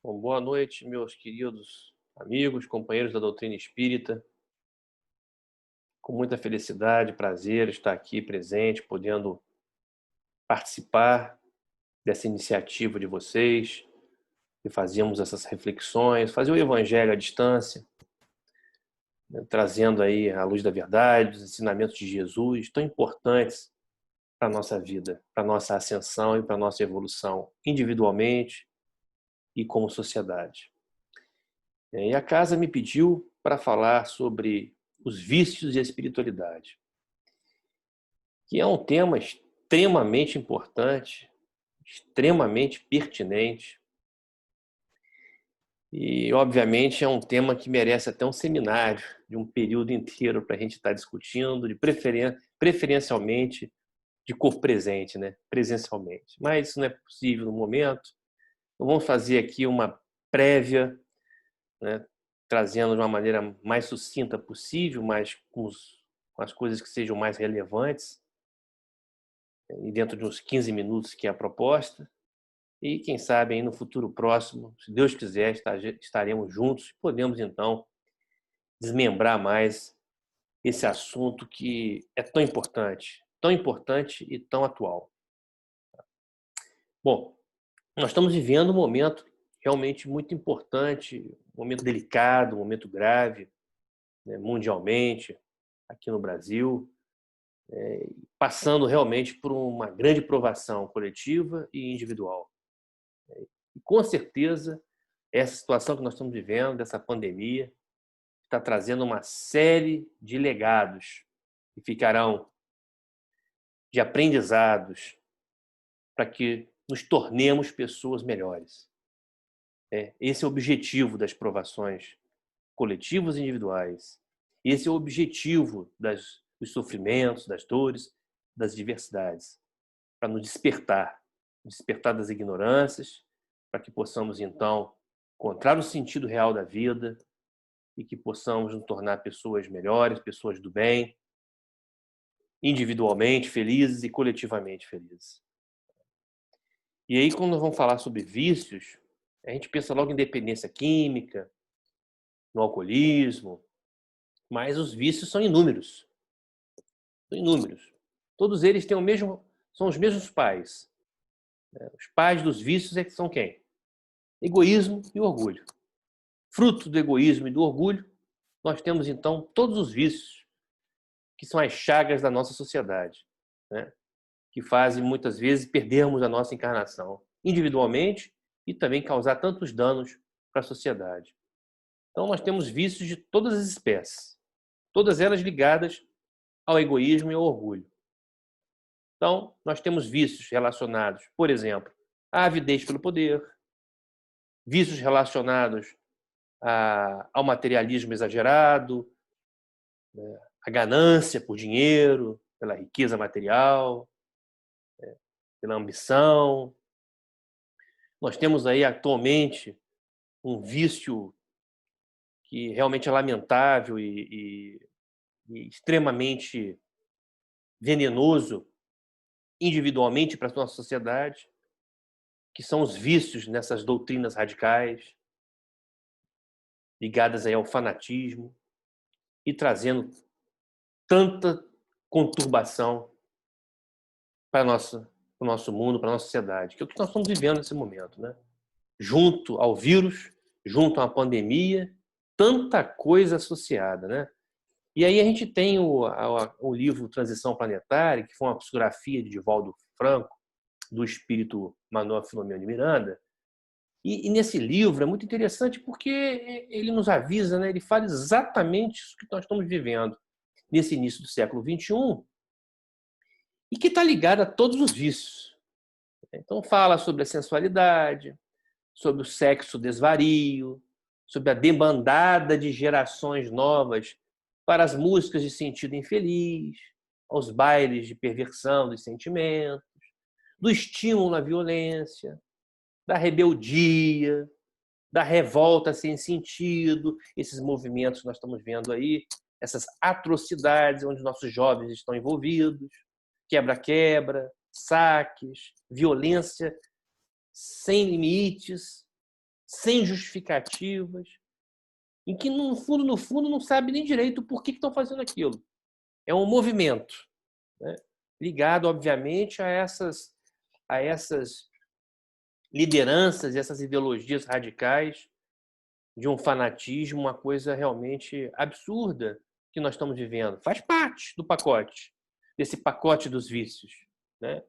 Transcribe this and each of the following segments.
Bom, boa noite, meus queridos amigos, companheiros da doutrina espírita. Com muita felicidade, prazer estar aqui presente, podendo participar dessa iniciativa de vocês, e fazíamos essas reflexões, fazer o evangelho à distância, né, trazendo aí a luz da verdade, os ensinamentos de Jesus, tão importantes para a nossa vida, para a nossa ascensão e para a nossa evolução, individualmente e como sociedade. E a casa me pediu para falar sobre os vícios e a espiritualidade, que é um tema extremamente importante, extremamente pertinente e, obviamente, é um tema que merece até um seminário de um período inteiro para a gente estar discutindo, preferencialmente de corpo presente, né? Presencialmente. Mas isso não é possível no momento. Então, vamos fazer aqui uma prévia, né? Trazendo de uma maneira mais sucinta possível, mas com as coisas que sejam mais relevantes, e dentro de uns 15 minutos, que é a proposta. E quem sabe aí no futuro próximo, se Deus quiser, estaremos juntos e podemos então desmembrar mais esse assunto que é tão importante e tão atual. Bom, nós estamos vivendo um momento realmente muito importante, um momento delicado, um momento grave, né, mundialmente, aqui no Brasil, passando realmente por uma grande provação coletiva e individual. E com certeza, essa situação que nós estamos vivendo, dessa pandemia, está trazendo uma série de legados que ficarão de aprendizados para que nos tornemos pessoas melhores. Esse é o objetivo das provações coletivas e individuais. Esse é o objetivo dos sofrimentos, das dores, das diversidades, para nos despertar das ignorâncias, para que possamos, então, encontrar o sentido real da vida e que possamos nos tornar pessoas melhores, pessoas do bem, individualmente felizes e coletivamente felizes. E aí, quando nós vamos falar sobre vícios, a gente pensa logo em dependência química, no alcoolismo, mas os vícios são inúmeros. São inúmeros. Todos eles têm são os mesmos pais. Os pais dos vícios são quem? Egoísmo e orgulho. Fruto do egoísmo e do orgulho, nós temos então todos os vícios que são as chagas da nossa sociedade, né? Que fazem muitas vezes perdermos a nossa encarnação individualmente e também causar tantos danos para a sociedade. Então nós temos vícios de todas as espécies, todas elas ligadas ao egoísmo e ao orgulho. Então nós temos vícios relacionados, por exemplo, à avidez pelo poder, vícios relacionados ao materialismo exagerado, né, à ganância por dinheiro, pela riqueza material, pela ambição. Nós temos aí atualmente um vício que realmente é lamentável e extremamente venenoso individualmente para a nossa sociedade, que são os vícios nessas doutrinas radicais, ligadas aí ao fanatismo e trazendo tanta conturbação para o nosso mundo, para a nossa sociedade, que é o que nós estamos vivendo nesse momento, né? Junto ao vírus, junto à pandemia, tanta coisa associada, né? E aí a gente tem o livro Transição Planetária, que foi uma psicografia de Divaldo Franco, do espírito Manuel Filomeno de Miranda. E nesse livro é muito interessante porque ele nos avisa, né? Ele fala exatamente isso que nós estamos vivendo nesse início do século XXI e que está ligado a todos os vícios. Então fala sobre a sensualidade, sobre o sexo desvario, sobre a debandada de gerações novas para as músicas de sentido infeliz, aos bailes de perversão dos sentimentos, do estímulo à violência, da rebeldia, da revolta sem sentido, esses movimentos que nós estamos vendo aí, essas atrocidades onde nossos jovens estão envolvidos, quebra-quebra, saques, violência sem limites, sem justificativas, em que, no fundo, não sabe nem direito por que estão fazendo aquilo. É um movimento, né, ligado, obviamente, a essas lideranças, essas ideologias radicais de um fanatismo, uma coisa realmente absurda que nós estamos vivendo. Faz parte do pacote, desse pacote dos vícios, né?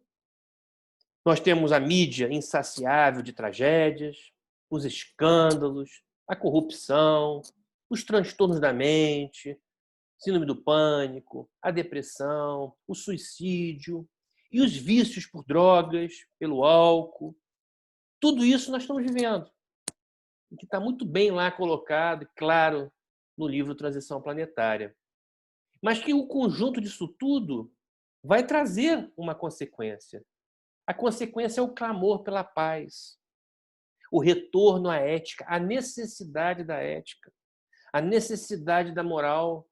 Nós temos a mídia insaciável de tragédias, os escândalos, a corrupção, os transtornos da mente, síndrome do pânico, a depressão, o suicídio e os vícios por drogas, pelo álcool. Tudo isso nós estamos vivendo, que está muito bem lá colocado, claro, no livro Transição Planetária. Mas que o conjunto disso tudo vai trazer uma consequência. A consequência é o clamor pela paz, o retorno à ética, a necessidade da ética, a necessidade da moral,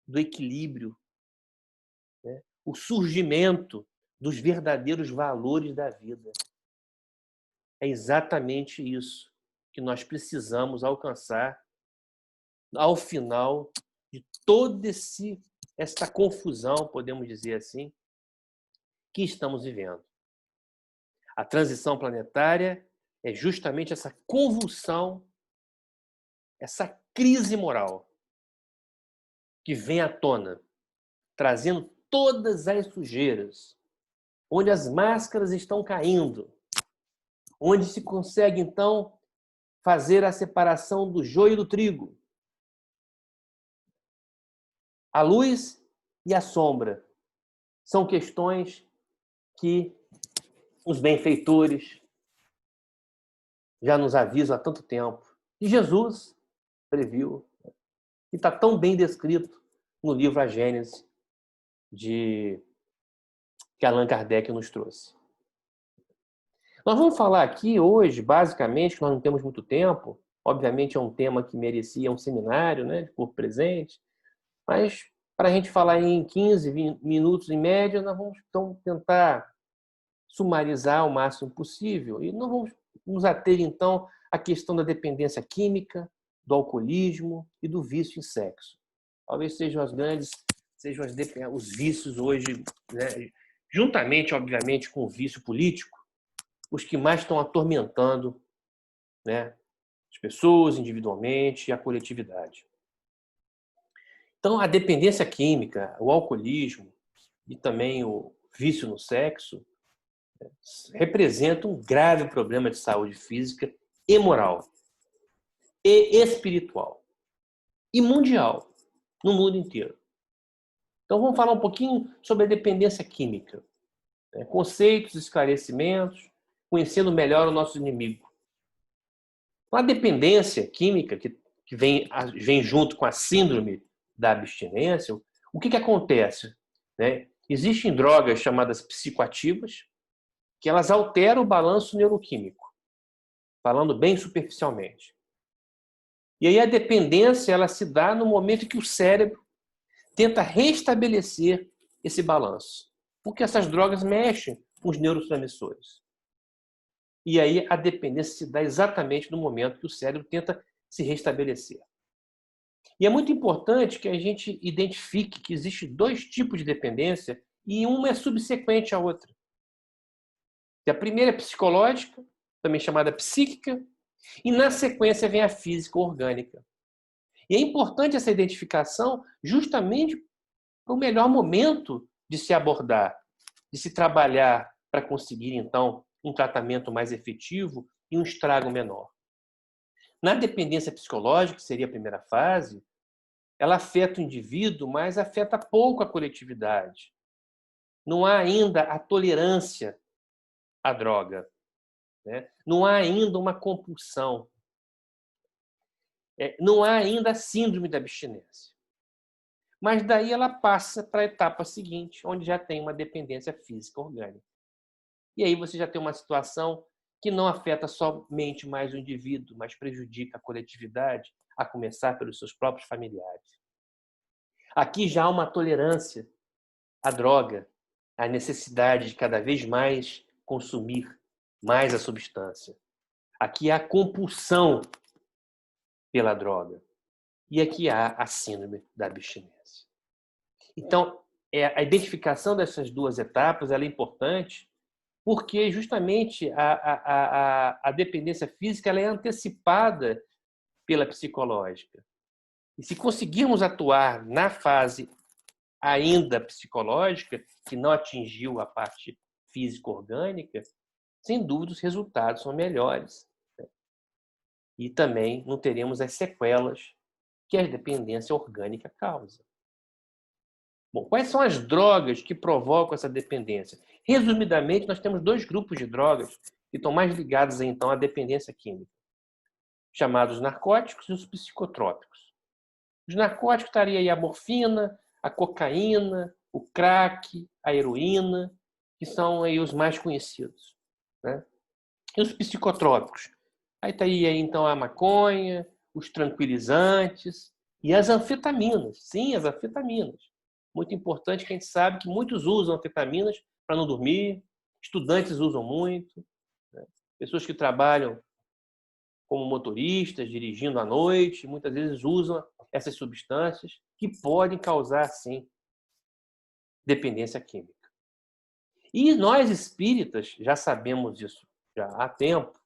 do equilíbrio, né? O surgimento dos verdadeiros valores da vida. É exatamente isso que nós precisamos alcançar ao final de toda esta confusão, podemos dizer assim, que estamos vivendo. A transição planetária é justamente essa convulsão, essa crise moral que vem à tona, trazendo todas as sujeiras, onde as máscaras estão caindo, onde se consegue, então, fazer a separação do joio do trigo. A luz e a sombra são questões que os benfeitores já nos avisam há tanto tempo. E Jesus previu, e está tão bem descrito no livro A Gênese, que Allan Kardec nos trouxe. Nós vamos falar aqui hoje, basicamente, que nós não temos muito tempo, obviamente é um tema que merecia um seminário, né, de corpo presente, mas para a gente falar em 15, 20 minutos em média, nós vamos então tentar sumarizar o máximo possível e nós vamos nos ater então à questão da dependência química, do alcoolismo e do vício em sexo. Talvez sejam os vícios hoje, né, juntamente, obviamente, com o vício político, os que mais estão atormentando, né, as pessoas individualmente e a coletividade. Então, a dependência química, o alcoolismo e também o vício no sexo representam um grave problema de saúde física e moral, e espiritual, e mundial, no mundo inteiro. Então, vamos falar um pouquinho sobre a dependência química, né? Conceitos, esclarecimentos, conhecendo melhor o nosso inimigo. A dependência química, que vem junto com a síndrome da abstinência, o que acontece? Né? Existem drogas chamadas psicoativas, que elas alteram o balanço neuroquímico, falando bem superficialmente. E aí a dependência ela se dá no momento que o cérebro tenta restabelecer esse balanço, porque essas drogas mexem com os neurotransmissores. E aí a dependência se dá exatamente no momento que o cérebro tenta se restabelecer. E é muito importante que a gente identifique que existem dois tipos de dependência e uma é subsequente à outra. A primeira é psicológica, também chamada psíquica, e na sequência vem a física orgânica. E é importante essa identificação justamente para o melhor momento de se abordar, de se trabalhar para conseguir, então, um tratamento mais efetivo e um estrago menor. Na dependência psicológica, que seria a primeira fase, ela afeta o indivíduo, mas afeta pouco a coletividade. Não há ainda a tolerância à droga, né? Não há ainda uma compulsão. Não há ainda a síndrome da abstinência. Mas daí ela passa para a etapa seguinte, onde já tem uma dependência física orgânica. E aí você já tem uma situação que não afeta somente mais o indivíduo, mas prejudica a coletividade, a começar pelos seus próprios familiares. Aqui já há uma tolerância à droga, à necessidade de cada vez mais consumir mais a substância. Aqui há compulsão pela droga. E aqui há a síndrome da abstinência. Então, a identificação dessas duas etapas ela é importante porque justamente a dependência física ela é antecipada pela psicológica. E se conseguirmos atuar na fase ainda psicológica, que não atingiu a parte físico-orgânica, sem dúvida os resultados são melhores. E também não teremos as sequelas que a dependência orgânica causa. Bom, quais são as drogas que provocam essa dependência? Resumidamente, nós temos dois grupos de drogas que estão mais ligados então à dependência química, chamados narcóticos e os psicotrópicos. Os narcóticos estaria aí a morfina, a cocaína, o crack, a heroína, que são aí os mais conhecidos, né? E os psicotrópicos? Aí estaria aí, então a maconha, os tranquilizantes e as anfetaminas. Sim, as anfetaminas. Muito importante que a gente sabe que muitos usam anfetaminas para não dormir, estudantes usam muito, né? Pessoas que trabalham como motoristas, dirigindo à noite, muitas vezes usam essas substâncias que podem causar, sim, dependência química. E nós espíritas já sabemos isso já há tempo,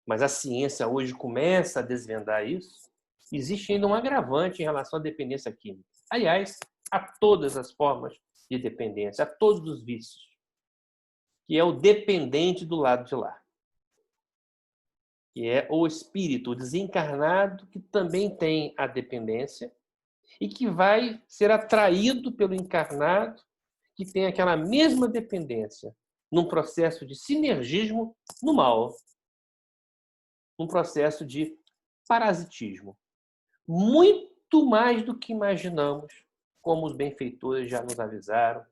mas a ciência hoje começa a desvendar isso. Existe ainda um agravante em relação à dependência química. Aliás, a todas as formas de dependência, a todos os vícios, que é o dependente do lado de lá, que é o espírito o desencarnado que também tem a dependência e que vai ser atraído pelo encarnado que tem aquela mesma dependência num processo de sinergismo no mal, num processo de parasitismo. Muito mais do que imaginamos, como os benfeitores já nos avisaram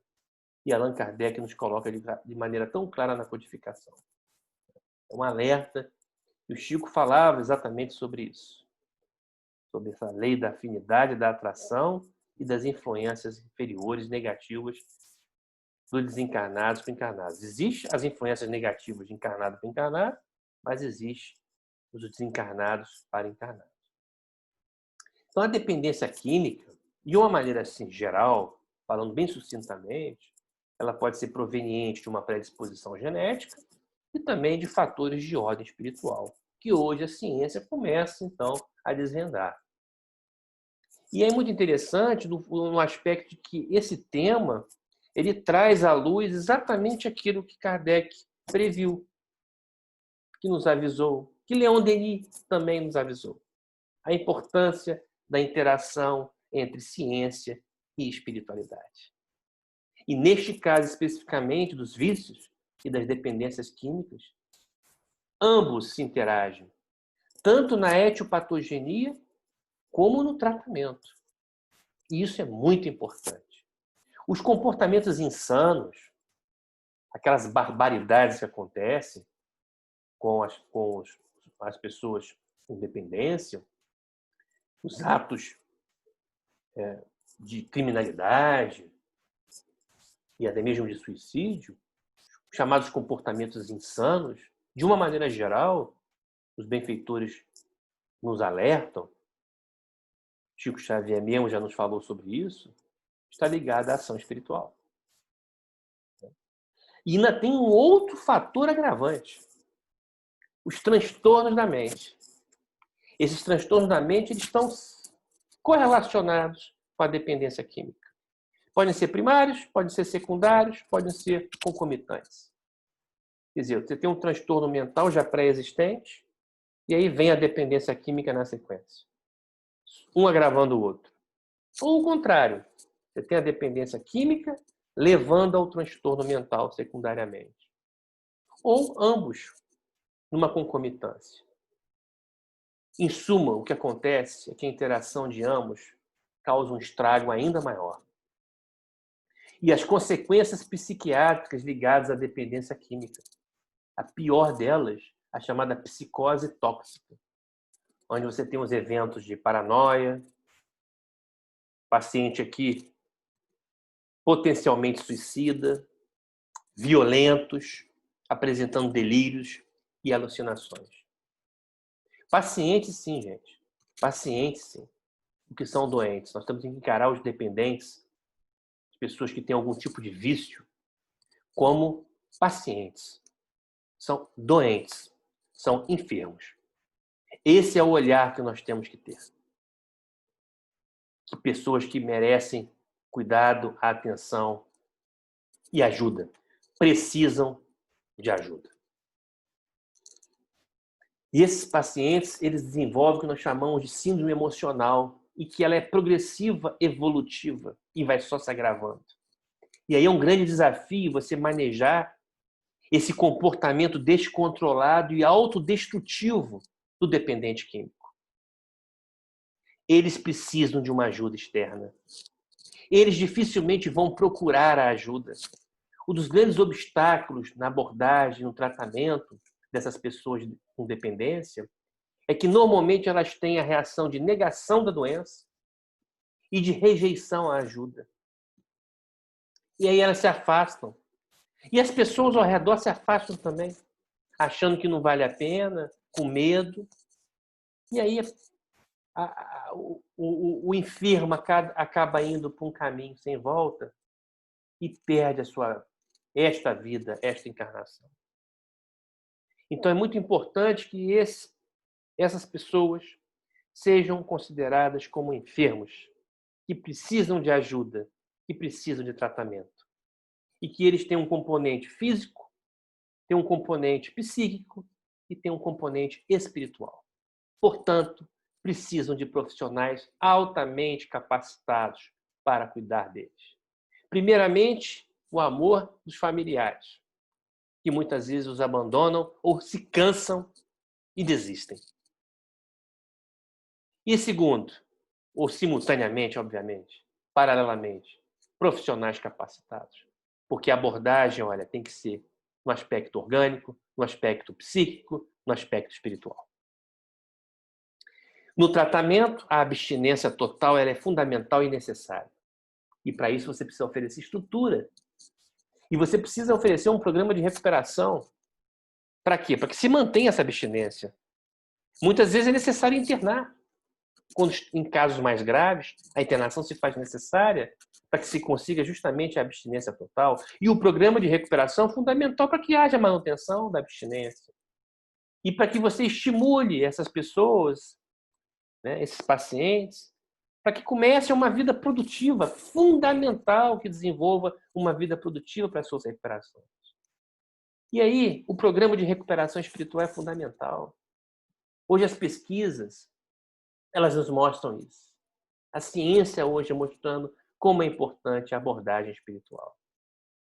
e Allan Kardec nos coloca de maneira tão clara na codificação. É um alerta, e o Chico falava exatamente sobre isso, sobre essa lei da afinidade, da atração e das influências inferiores negativas dos desencarnados para encarnados. Existem as influências negativas de encarnado para encarnado, mas existe os desencarnados para encarnados. Então, a dependência química, de uma maneira assim geral, falando bem sucintamente, ela pode ser proveniente de uma predisposição genética e também de fatores de ordem espiritual, que hoje a ciência começa, então, a desvendar. E é muito interessante no aspecto de que esse tema ele traz à luz exatamente aquilo que Kardec previu, que nos avisou, que Leon Denis também nos avisou. A importância da interação entre ciência e espiritualidade. E neste caso especificamente dos vícios e das dependências químicas, ambos se interagem, tanto na etiopatogenia como no tratamento. E isso é muito importante. Os comportamentos insanos, aquelas barbaridades que acontecem com as pessoas com dependência, os atos de criminalidade e até mesmo de suicídio, chamados comportamentos insanos, de uma maneira geral, os benfeitores nos alertam, Chico Xavier mesmo já nos falou sobre isso, está ligado à ação espiritual. E ainda tem um outro fator agravante, os transtornos da mente. Esses transtornos da mente eles estão correlacionados com a dependência química. Podem ser primários, podem ser secundários, podem ser concomitantes. Quer dizer, você tem um transtorno mental já pré-existente e aí vem a dependência química na sequência. Um agravando o outro. Ou o contrário, você tem a dependência química levando ao transtorno mental secundariamente. Ou ambos, numa concomitância. Em suma, o que acontece é que a interação de ambos causa um estrago ainda maior. E as consequências psiquiátricas ligadas à dependência química. A pior delas, a chamada psicose tóxica, onde você tem os eventos de paranoia, paciente aqui potencialmente suicida, violentos, apresentando delírios e alucinações. Pacientes, sim, gente. Pacientes, sim. O que são doentes. Nós temos que encarar os dependentes, as pessoas que têm algum tipo de vício, como pacientes. São doentes, são enfermos. Esse é o olhar que nós temos que ter. Que pessoas que merecem cuidado, atenção e ajuda, precisam de ajuda. E esses pacientes, eles desenvolvem o que nós chamamos de síndrome emocional e que ela é progressiva, evolutiva e vai só se agravando. E aí é um grande desafio você manejar esse comportamento descontrolado e autodestrutivo do dependente químico. Eles precisam de uma ajuda externa. Eles dificilmente vão procurar a ajuda. Um dos grandes obstáculos na abordagem, no tratamento dessas pessoas com dependência é que normalmente elas têm a reação de negação da doença e de rejeição à ajuda. E aí elas se afastam. E as pessoas ao redor se afastam também, achando que não vale a pena, com medo. E aí o enfermo acaba indo para um caminho sem volta e perde esta vida, esta encarnação. Então é muito importante que essas pessoas sejam consideradas como enfermos, que precisam de ajuda, que precisam de tratamento. E que eles têm um componente físico, têm um componente psíquico e têm um componente espiritual. Portanto, precisam de profissionais altamente capacitados para cuidar deles. Primeiramente, o amor dos familiares, que muitas vezes os abandonam ou se cansam e desistem. E segundo, ou simultaneamente, obviamente, paralelamente, profissionais capacitados. Porque a abordagem, olha, tem que ser no aspecto orgânico, no aspecto psíquico, no aspecto espiritual. No tratamento, a abstinência total ela é fundamental e necessária. E para isso você precisa oferecer estrutura. E você precisa oferecer um programa de recuperação. Para quê? Para que se mantenha essa abstinência. Muitas vezes é necessário internar. Quando, em casos mais graves, a internação se faz necessária para que se consiga justamente a abstinência total. E o programa de recuperação é fundamental para que haja manutenção da abstinência. E para que você estimule essas pessoas, né, esses pacientes, para que comecem uma vida produtiva, fundamental que desenvolva uma vida produtiva para as suas recuperações. E aí, o programa de recuperação espiritual é fundamental. Hoje as pesquisas, elas nos mostram isso. A ciência hoje mostrando como é importante a abordagem espiritual.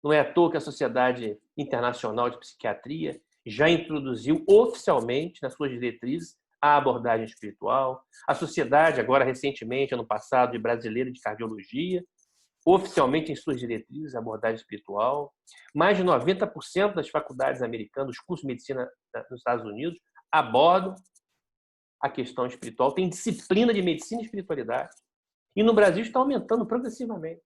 Não é à toa que a Sociedade Internacional de Psiquiatria já introduziu oficialmente nas suas diretrizes a abordagem espiritual. A sociedade, agora recentemente, ano passado, de Brasileira de Cardiologia, oficialmente em suas diretrizes a abordagem espiritual. Mais de 90% das faculdades americanas, os cursos de medicina nos Estados Unidos, abordam a questão espiritual. Tem disciplina de medicina e espiritualidade. E no Brasil está aumentando progressivamente.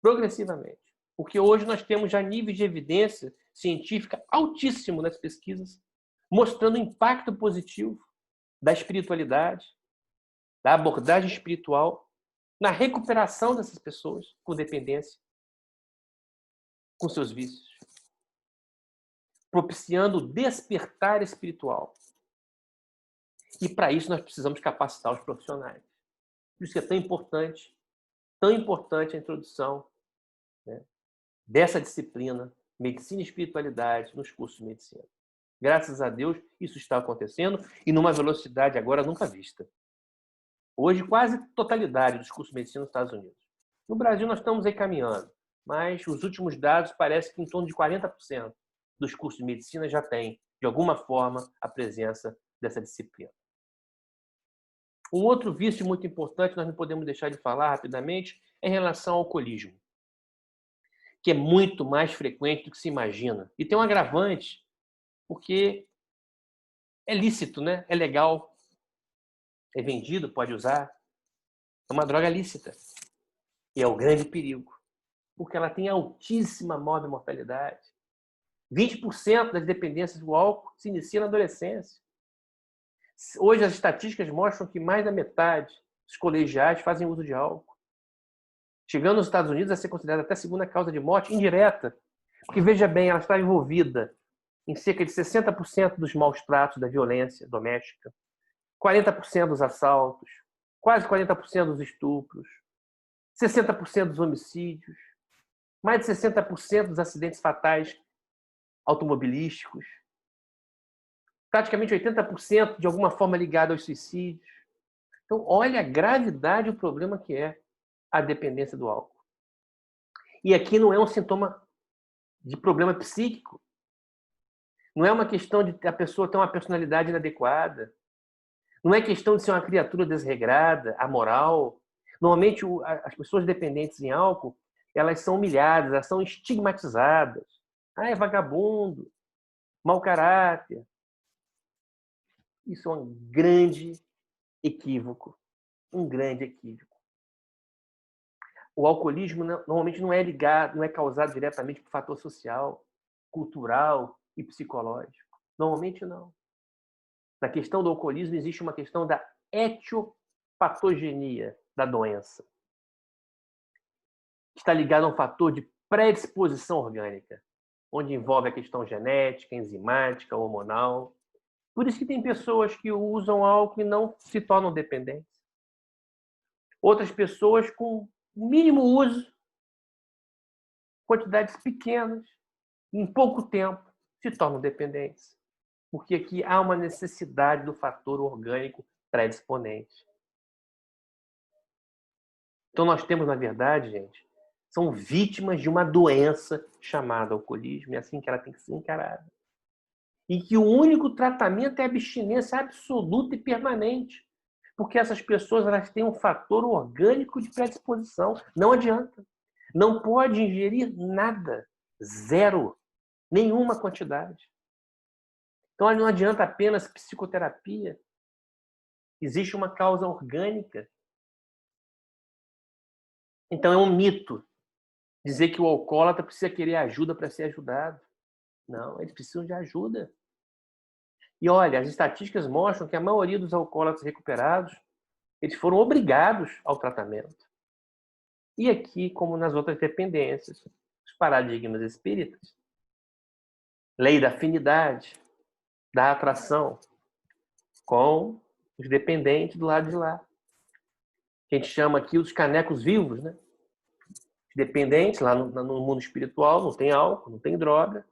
Progressivamente. Porque hoje nós temos já níveis de evidência científica altíssimo nas pesquisas, mostrando o impacto positivo da espiritualidade, da abordagem espiritual, na recuperação dessas pessoas com dependência, com seus vícios, propiciando o despertar espiritual. E para isso nós precisamos capacitar os profissionais. Por isso que é tão importante a introdução, né, dessa disciplina, medicina e espiritualidade, nos cursos de medicina. Graças a Deus, isso está acontecendo e numa velocidade agora nunca vista. Hoje, quase totalidade dos cursos de medicina nos Estados Unidos. No Brasil, nós estamos aí caminhando, mas os últimos dados parecem que em torno de 40% dos cursos de medicina já tem, de alguma forma, a presença dessa disciplina. Um outro vício muito importante, nós não podemos deixar de falar rapidamente, é em relação ao alcoolismo, que é muito mais frequente do que se imagina. E tem um agravante, porque é lícito, né? É legal, é vendido, pode usar. É uma droga lícita. E é o grande perigo, porque ela tem altíssima mortalidade. 20% das dependências do álcool se inicia na adolescência. Hoje as estatísticas mostram que mais da metade dos colegiais fazem uso de álcool. Chegando nos Estados Unidos a ser considerada até a segunda causa de morte indireta. Porque, veja bem, ela está envolvida em cerca de 60% dos maus tratos da violência doméstica, 40% dos assaltos, quase 40% dos estupros, 60% dos homicídios, mais de 60% dos acidentes fatais automobilísticos, praticamente 80% de alguma forma ligado aos suicídios. Então, olha a gravidade do problema que é a dependência do álcool. E aqui não é um sintoma de problema psíquico. Não é uma questão de a pessoa ter uma personalidade inadequada. Não é questão de ser uma criatura desregrada, amoral. Normalmente, as pessoas dependentes em álcool, elas são humilhadas, elas são estigmatizadas. Ah, é vagabundo, mau caráter. Isso é um grande equívoco. Um grande equívoco. O alcoolismo normalmente não é ligado, não é causado diretamente por fator social, cultural e psicológico. Normalmente não. Na questão do alcoolismo existe uma questão da etiopatogenia da doença. Está ligado a um fator de predisposição orgânica, onde envolve a questão genética, enzimática, hormonal. Por isso que tem pessoas que usam álcool e não se tornam dependentes. Outras pessoas com mínimo uso, quantidades pequenas, em pouco tempo, se tornam dependentes. Porque aqui há uma necessidade do fator orgânico predisponente. Então nós temos, na verdade, gente, são vítimas de uma doença chamada alcoolismo, é assim que ela tem que ser encarada. E que o único tratamento é a abstinência absoluta e permanente. Porque essas pessoas elas têm um fator orgânico de predisposição. Não adianta. Não pode ingerir nada. Zero. Nenhuma quantidade. Então não adianta apenas psicoterapia. Existe uma causa orgânica. Então é um mito dizer que o alcoólatra precisa querer ajuda para ser ajudado. Não, eles precisam de ajuda. E olha, as estatísticas mostram que a maioria dos alcoólatras recuperados, eles foram obrigados ao tratamento. E aqui, como nas outras dependências, os paradigmas espíritas, lei da afinidade, da atração, com os dependentes do lado de lá. Que a gente chama aqui os canecos vivos, né? Os dependentes, lá no mundo espiritual, não tem álcool, não tem droga,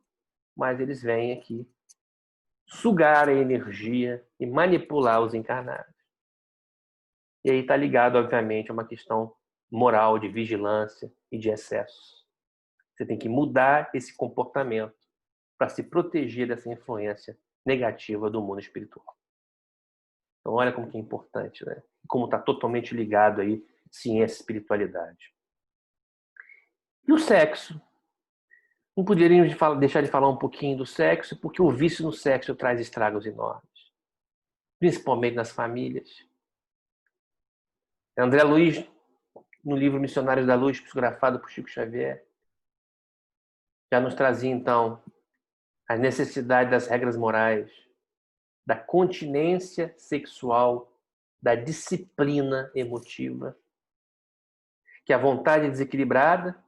mas eles vêm aqui sugar a energia e manipular os encarnados. E aí está ligado, obviamente, a uma questão moral, de vigilância e de excesso. Você tem que mudar esse comportamento para se proteger dessa influência negativa do mundo espiritual. Então, olha como que é importante, né? Como está totalmente ligado aí ciência e espiritualidade. E o sexo? Não poderíamos deixar de falar um pouquinho do sexo, porque o vício no sexo traz estragos enormes, principalmente nas famílias. André Luiz, no livro Missionários da Luz, psicografado por Chico Xavier, já nos trazia, então, a necessidade das regras morais, da continência sexual, da disciplina emotiva, que a vontade desequilibrada,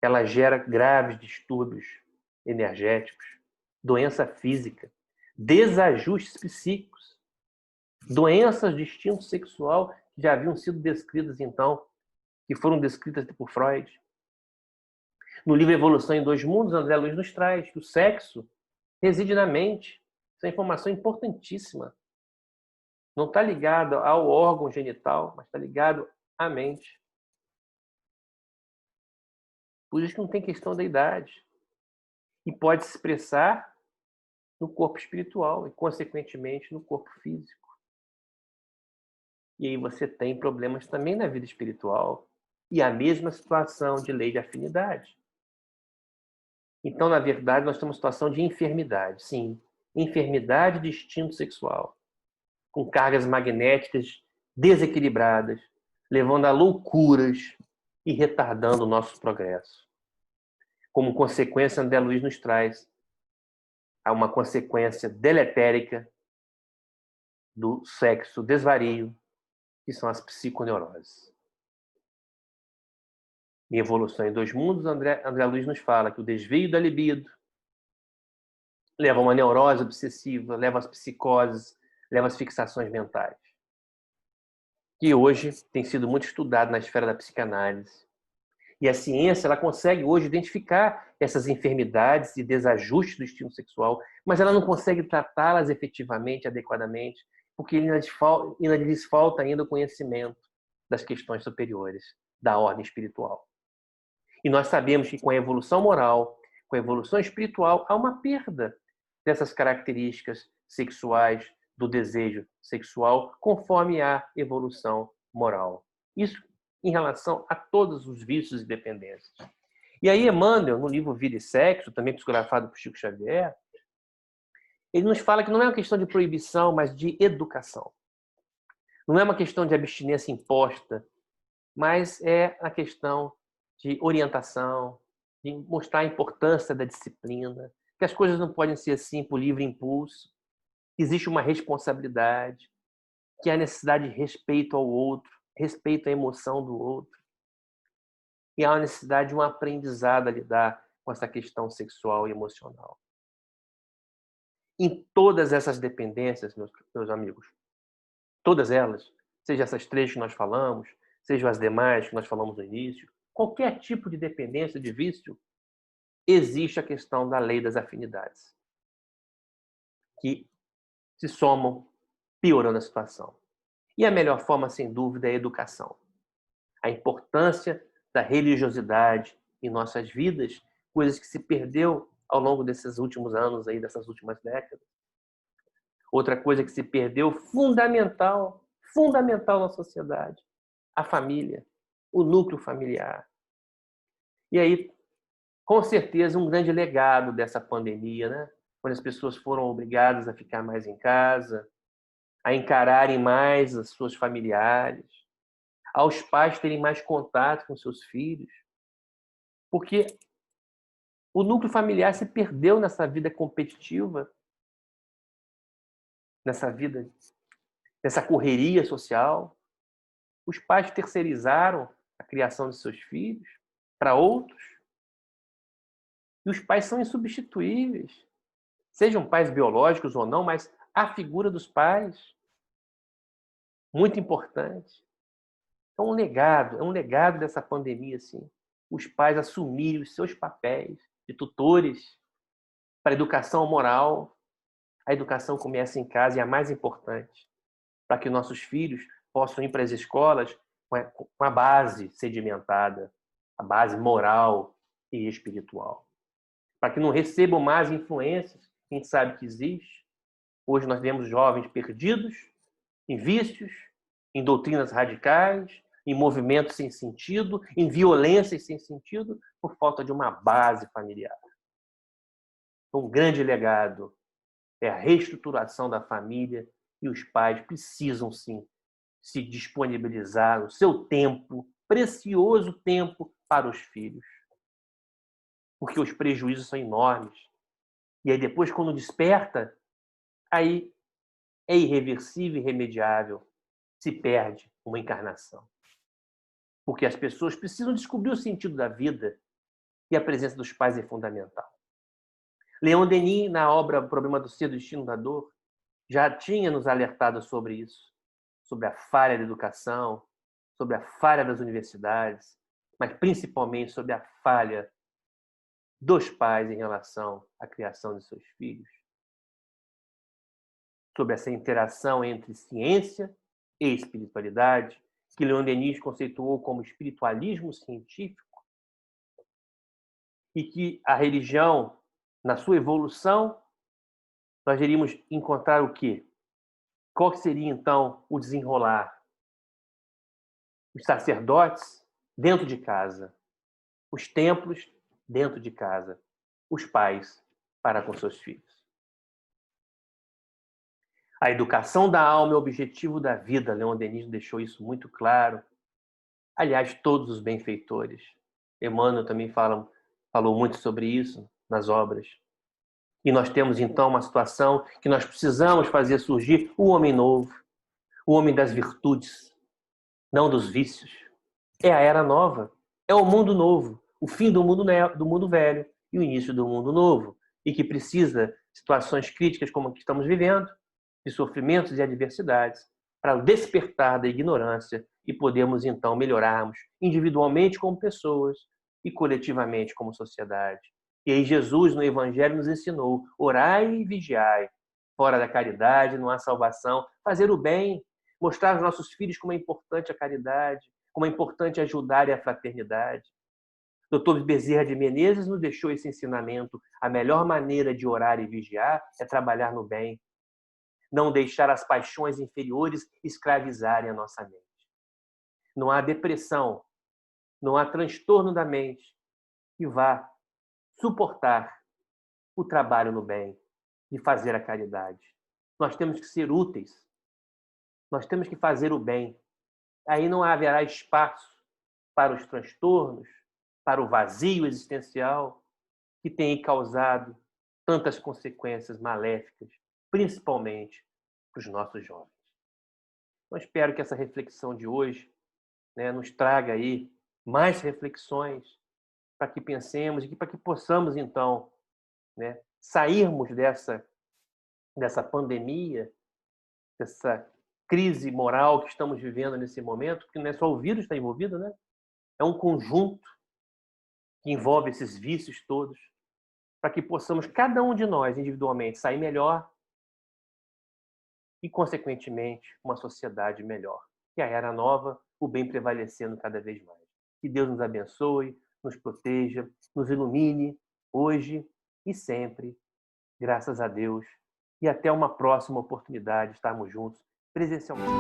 ela gera graves distúrbios energéticos, doença física, desajustes psíquicos, doenças de instinto sexual que já haviam sido descritas, então, que foram descritas por Freud. No livro Evolução em Dois Mundos, André Luiz nos traz que o sexo reside na mente. Essa é uma informação importantíssima. Não está ligado ao órgão genital, mas está ligado à mente. Por isso que não tem questão da idade. E pode se expressar no corpo espiritual e, consequentemente, no corpo físico. E aí você tem problemas também na vida espiritual. E a mesma situação de lei de afinidade. Então, na verdade, nós temos uma situação de enfermidade. Sim, enfermidade de instinto sexual. Com cargas magnéticas desequilibradas, levando a loucuras e retardando o nosso progresso. Como consequência, André Luiz nos traz uma consequência deletérica do sexo desvario, que são as psiconeuroses. Em Evolução em Dois Mundos, André Luiz nos fala que o desvio da libido leva a uma neurose obsessiva, leva às psicoses, leva às fixações mentais, que hoje tem sido muito estudado na esfera da psicanálise. E a ciência ela consegue hoje identificar essas enfermidades e desajustes do instinto sexual, mas ela não consegue tratá-las efetivamente, adequadamente, porque ainda lhes falta ainda o conhecimento das questões superiores, da ordem espiritual. E nós sabemos que com a evolução moral, com a evolução espiritual, há uma perda dessas características sexuais, do desejo sexual, conforme a evolução moral. Isso em relação a todos os vícios e dependências. E aí Emmanuel, no livro Vida e Sexo, também psicografado por Chico Xavier, ele nos fala que não é uma questão de proibição, mas de educação. Não é uma questão de abstinência imposta, mas é a questão de orientação, de mostrar a importância da disciplina, que as coisas não podem ser assim por livre impulso, existe uma responsabilidade, que há necessidade de respeito ao outro, respeito à emoção do outro, e há uma necessidade de um aprendizado a lidar com essa questão sexual e emocional. Em todas essas dependências, meus amigos, todas elas, seja essas três que nós falamos, sejam as demais que nós falamos no início, qualquer tipo de dependência, de vício, existe a questão da lei das afinidades, que se somam, piorando a situação. E a melhor forma, sem dúvida, é a educação. A importância da religiosidade em nossas vidas, coisas que se perdeu ao longo desses últimos anos, aí, dessas últimas décadas. Outra coisa que se perdeu, fundamental na sociedade, a família, o núcleo familiar. E aí, com certeza, um grande legado dessa pandemia, né? Quando as pessoas foram obrigadas a ficar mais em casa, a encararem mais as suas familiares, aos pais terem mais contato com seus filhos, porque o núcleo familiar se perdeu nessa vida competitiva, nessa correria social. Os pais terceirizaram a criação de seus filhos para outros. E os pais são insubstituíveis. Sejam pais biológicos ou não, mas a figura dos pais, muito importante. Então, é um legado dessa pandemia, assim. Os pais assumirem os seus papéis de tutores para a educação moral. A educação começa em casa e é a mais importante, para que nossos filhos possam ir para as escolas com a base sedimentada, a base moral e espiritual. Para que não recebam más influências, que a gente sabe que existe. Hoje nós vemos jovens perdidos em vícios, em doutrinas radicais, em movimentos sem sentido, em violências sem sentido, por falta de uma base familiar. Um grande legado é a reestruturação da família, e os pais precisam, sim, se disponibilizar o seu tempo, precioso tempo, para os filhos. Porque os prejuízos são enormes. E aí depois, quando desperta, aí é irreversível e irremediável. Se perde uma encarnação. Porque as pessoas precisam descobrir o sentido da vida, e a presença dos pais é fundamental. Leon Denis, na obra O Problema do Ser, do Destino da Dor, já tinha nos alertado sobre isso, sobre a falha da educação, sobre a falha das universidades, mas principalmente sobre a falha dos pais em relação à criação de seus filhos, sobre essa interação entre ciência e espiritualidade, que Leon Denis conceituou como espiritualismo científico, e que a religião, na sua evolução, nós iríamos encontrar o quê? Qual seria, então, o desenrolar? Os sacerdotes dentro de casa, os templos dentro de casa, os pais para com seus filhos. A educação da alma é o objetivo da vida. Leon Denis deixou isso muito claro. Aliás, todos os benfeitores. Emmanuel também falou muito sobre isso nas obras. E nós temos, então, uma situação que nós precisamos fazer surgir o homem novo, o homem das virtudes, não dos vícios. É a era nova, é o mundo novo, o fim do mundo velho e o início do mundo novo, e que precisa de situações críticas como a que estamos vivendo, de sofrimentos e adversidades, para o despertar da ignorância e podermos, então, melhorarmos individualmente como pessoas e coletivamente como sociedade. E aí Jesus, no Evangelho, nos ensinou: orai e vigiai. Fora da caridade não há salvação. Fazer o bem, mostrar aos nossos filhos como é importante a caridade, como é importante ajudar e a fraternidade. Dr. Bezerra de Menezes nos deixou esse ensinamento. A melhor maneira de orar e vigiar é trabalhar no bem. Não deixar as paixões inferiores escravizarem a nossa mente. Não há depressão, não há transtorno da mente que vá suportar o trabalho no bem e fazer a caridade. Nós temos que ser úteis. Nós temos que fazer o bem. Aí não haverá espaço para os transtornos, para o vazio existencial que tem causado tantas consequências maléficas, principalmente para os nossos jovens. Eu espero que essa reflexão de hoje, né, nos traga aí mais reflexões para que pensemos e para que possamos, então, né, sairmos dessa pandemia, dessa crise moral que estamos vivendo nesse momento, porque não é só o vírus que está envolvido, né? É um conjunto que envolve esses vícios todos, para que possamos, cada um de nós, individualmente, sair melhor e, consequentemente, uma sociedade melhor. Que a era nova, o bem prevalecendo cada vez mais. Que Deus nos abençoe, nos proteja, nos ilumine, hoje e sempre. Graças a Deus. E até uma próxima oportunidade de estarmos juntos presencialmente.